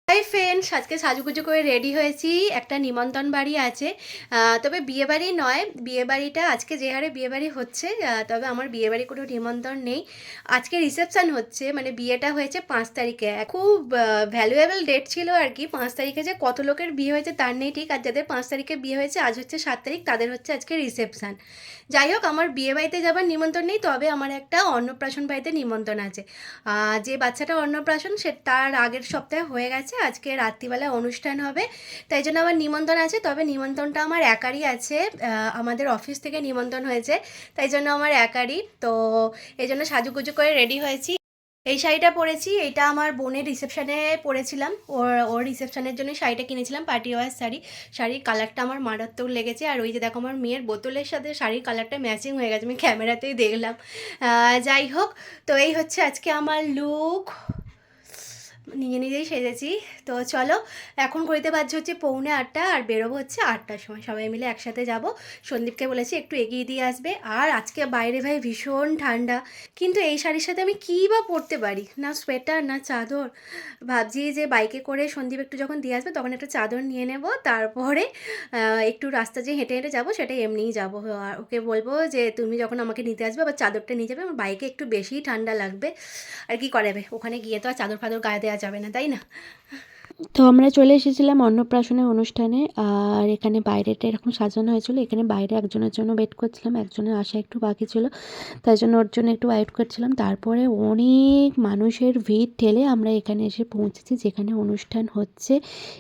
Hi friends, আজকে সাজুগুজু করে রেডি হয়েছি। একটা নিমন্ত্রণ বাড়ি আছে, তবে বিয়ে বাড়ি নয়। বিয়ে বাড়িটা আজকে যে হারে বিয়ে বাড়ি হচ্ছে, তবে আমার বিয়ে বাড়ি কোনো নিমন্ত্রণ নেই। আজকে রিসেপশান হচ্ছে, মানে বিয়েটা হয়েছে 5 তারিখে। খুব ভ্যালুয়েবল ডেট ছিল আর কি। 5 তারিখে যে কত লোকের বিয়ে হয়েছে তার নেই ঠিক। আর যাদের 5 তারিখে বিয়ে হয়েছে, আজ হচ্ছে 7 তারিখ, তাদের হচ্ছে আজকে রিসেপশান। যাই হোক, আমার বিয়ে বাড়িতে যাবার নিমন্ত্রণ নেই, তবে আমার একটা অন্নপ্রাশন বাড়িতে নিমন্ত্রণ আছে। যে বাচ্চাটা অন্নপ্রাশন, সে তার আগের সপ্তাহে হয়ে গেছে। আজকে রাত্রিবেলায় অনুষ্ঠান হবে, তাই জন্য আমার নিমন্ত্রণ আছে। তবে নিমন্ত্রণটা আমার একারই আছে, আমাদের অফিস থেকে নিমন্ত্রণ হয়েছে, তাই জন্য আমার একারই। তো এই জন্য সাজুগুজু করে রেডি হয়েছি। এই শাড়িটা পরেছি, এইটা আমার বোনের রিসেপশানে পরেছিলাম। ওর রিসেপশানের জন্য শাড়িটা কিনেছিলাম, পার্টি ওয়ার শাড়ি। শাড়ির কালারটা আমার মারাত্মক লেগেছে। আর ওই যে দেখো, আমার মেয়ের বোতলের সাথে শাড়ির কালারটা ম্যাচিং হয়ে গেছে, আমি ক্যামেরাতেই দেখলাম। যাই হোক, তো এই হচ্ছে আজকে আমার লুক। নিজে নিজেই সেজেছি। তো চলো, এখন ঘড়িতে বাজছে হচ্ছে 7:45, আর বেরোবো হচ্ছে 8টার সময়। সবাই মিলে একসাথে যাব। সন্দীপকে বলেছি একটু এগিয়ে দিয়ে আসবে। আর আজকে বাইরে ভাই ভীষণ ঠান্ডা, কিন্তু এই শাড়ির সাথে আমি কী বা পরতে পারি? না সোয়েটার, না চাদর। ভাবছি যে বাইকে করে সন্দীপ একটু যখন দিয়ে আসবে, তখন একটা চাদর নিয়ে নেব। তারপরে একটু রাস্তা যে হেঁটে হেঁটে যাবো, সেটা এমনিই যাবো। আর ওকে বলবো যে তুমি যখন আমাকে নিতে আসবে, আবার চাদরটা নিয়ে যাবে। আমার বাইকে একটু বেশিই ঠান্ডা লাগবে। আর কি করাবে, ওখানে গিয়ে তো আর চাদর ফাদর গায়ে দেওয়া যাবে না, তাই না? তো আমরা চলে এসেছিলাম অন্নপ্রাশনের অনুষ্ঠানে। আর এখানে বাইরেটা এরকম সাজানো হয়েছিল। এখানে বাইরে একজনের জন্য ওয়েট করছিলাম, একজনের আসা একটু বাকি ছিল, তাই জন্য ওর জন্য একটু ওয়েট করছিলাম। তারপরে অনেক মানুষের ভিড় ঠেলে আমরা এখানে এসে পৌঁছেছি, যেখানে অনুষ্ঠান হচ্ছে।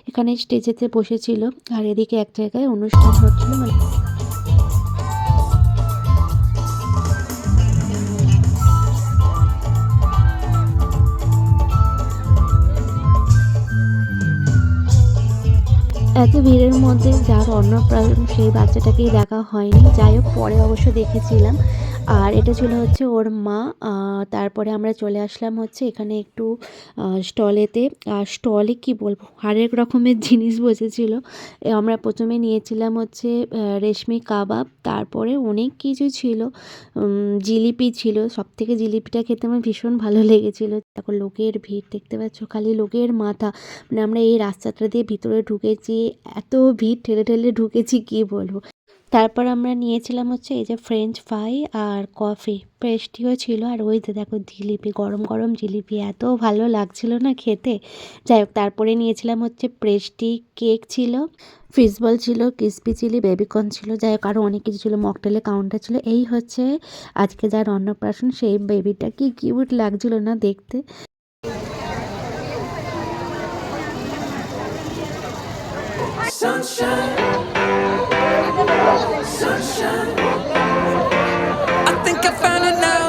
এখানে স্টেজেতে বসেছিল, আর এদিকে এক জায়গায় অনুষ্ঠান হচ্ছিল। মানে এত ভিড়ের মধ্যে যার অন্নপ্রাশন, সেই বাচ্চাটাকেই দেখা হয়নি। যাই হোক, পরে অবশ্য দেখেছিলাম। আর এটা ছিল হচ্ছে ওর মা। তারপরে আমরা চলে আসলাম হচ্ছে এখানে একটু স্টলেতে। আর স্টলে কি বলবো, হরেক রকমের জিনিস বসেছিল। আমরা প্রথমে নিয়েছিলাম হচ্ছে রেশমি কাবাব, তারপরে অনেক কিছু ছিল। জিলিপি ছিল, সব থেকে জিলিপিটা খেতে আমার ভীষণ ভালো লেগেছিলো। দেখো লোকের ভিড় দেখতে পাচ্ছ, খালি লোকের মাথা। মানে আমরা এই রাস্তাটা দিয়ে ভিতরে ঢুকেছি, এত ভিড় ঠেলে ঠেলে ঢুকেছি কি বলবো। তারপর আমরা নিয়েছিলাম হচ্ছে এই যে ফ্রেঞ্চ ফ্রাই আর কফি, পেস্ট্রিও ছিল। আর ওই যে দেখো জিলিপি, গরম গরম জিলিপি, এত ভালো লাগছিল না খেতে। যাই হোক, তারপরে নিয়েছিলাম হচ্ছে পেস্ট্রি, কেক ছিল, ফিশবল ছিল, ক্রিসপি চিলি, বেবিকর্ন ছিল। যাই হোক, আরও অনেক কিছু ছিল, মকটেলের কাউন্টার ছিল। এই হচ্ছে আজকে যার অন্নপ্রাশন, সেই বেবিটা কি কিউট লাগছিল না দেখতে। Sunshine, sunshine. I think I found it now.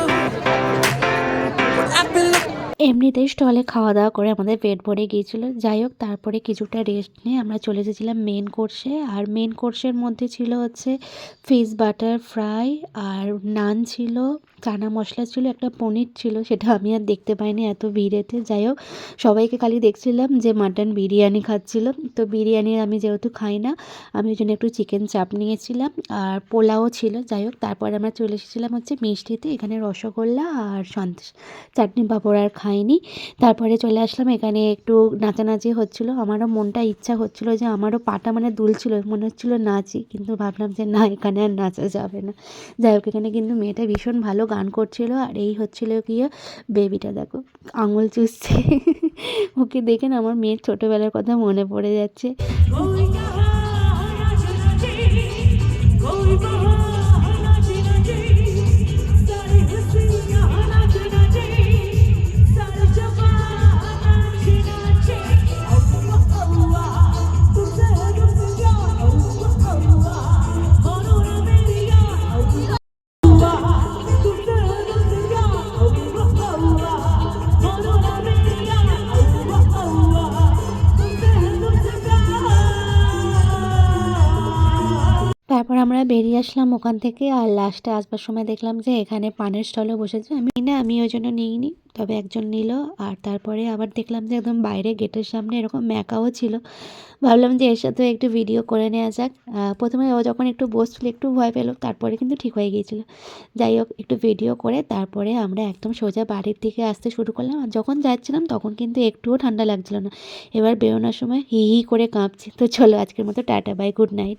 What I've been looking. এমনিতেই স্টলে খাওয়া দাওয়া করে আমাদের পেট ভরে গিয়েছিলো। যাই হোক, তারপরে কিছুটা রেস্ট নিয়ে আমরা চলে এসেছিলাম মেন কোর্সে। আর মেন কোর্সের মধ্যে ছিল হচ্ছে ফিশ বাটার ফ্রাই, আর নান ছিল, চানা মশলা ছিল, একটা পনির ছিল, সেটা আমি আর দেখতে পাইনি এত ভিড়েতে। যাই হোক, সবাইকে খালি দেখছিলাম যে মাটন বিরিয়ানি খাচ্ছিল। তো বিরিয়ানি আমি যেহেতু খাই না, আমি ওই জন্য একটু চিকেন চাপ নিয়েছিলাম, আর পোলাও ছিল। যাই হোক, তারপরে আমরা চলে এসেছিলাম হচ্ছে মিষ্টিতে। এখানে রসগোল্লা আর সন্দেশ, চাটনি পাঁপড় আর খাইনি। তারপরে চলে আসলাম এখানে, একটু নাচানাচি হচ্ছিলো। আমারও মনটা ইচ্ছা হচ্ছিলো যে আমারও পাটা মানে দুলছিল, মনে হচ্ছিলো নাচি, কিন্তু ভাবলাম যে না, এখানে আর নাচা যাবে না। যাই হোক, এখানে কিন্তু মেয়েটা ভীষণ ভালো গান করছিল। আর এই হচ্ছিলো গিয়ে বেবিটা, দেখো আঙুল চুষছে। ওকে দেখে না আমার মেয়ের ছোটোবেলার কথা মনে পড়ে যাচ্ছে। তারপর আমরা বেরিয়ে আসলাম ওখান থেকে, আর লাস্টে আসবার সময় দেখলাম যে এখানে পানের স্টলও বসেছে। আমি ওই জন্য নিইনি, তবে একজন নিল। আর তারপরে আবার দেখলাম যে একদম বাইরে গেটের সামনে এরকম ম্যাকাও ছিল। ভাবলাম যে এর সাথেও একটু ভিডিও করে নেওয়া যাক। প্রথমে ও যখন একটু বসছিল একটু ভয় পেল, তারপরে কিন্তু ঠিক হয়ে গিয়েছিল। যাই হোক, একটু ভিডিও করে তারপরে আমরা একদম সোজা বাড়ির দিকে আসতে শুরু করলাম। আর যখন যাচ্ছিলাম তখন কিন্তু একটুও ঠান্ডা লাগছিল না। এবার বেরোনোর সময় হি হি করে কাঁপছি। তো চলো, আজকের মতো টাটা, বাই, গুড নাইট।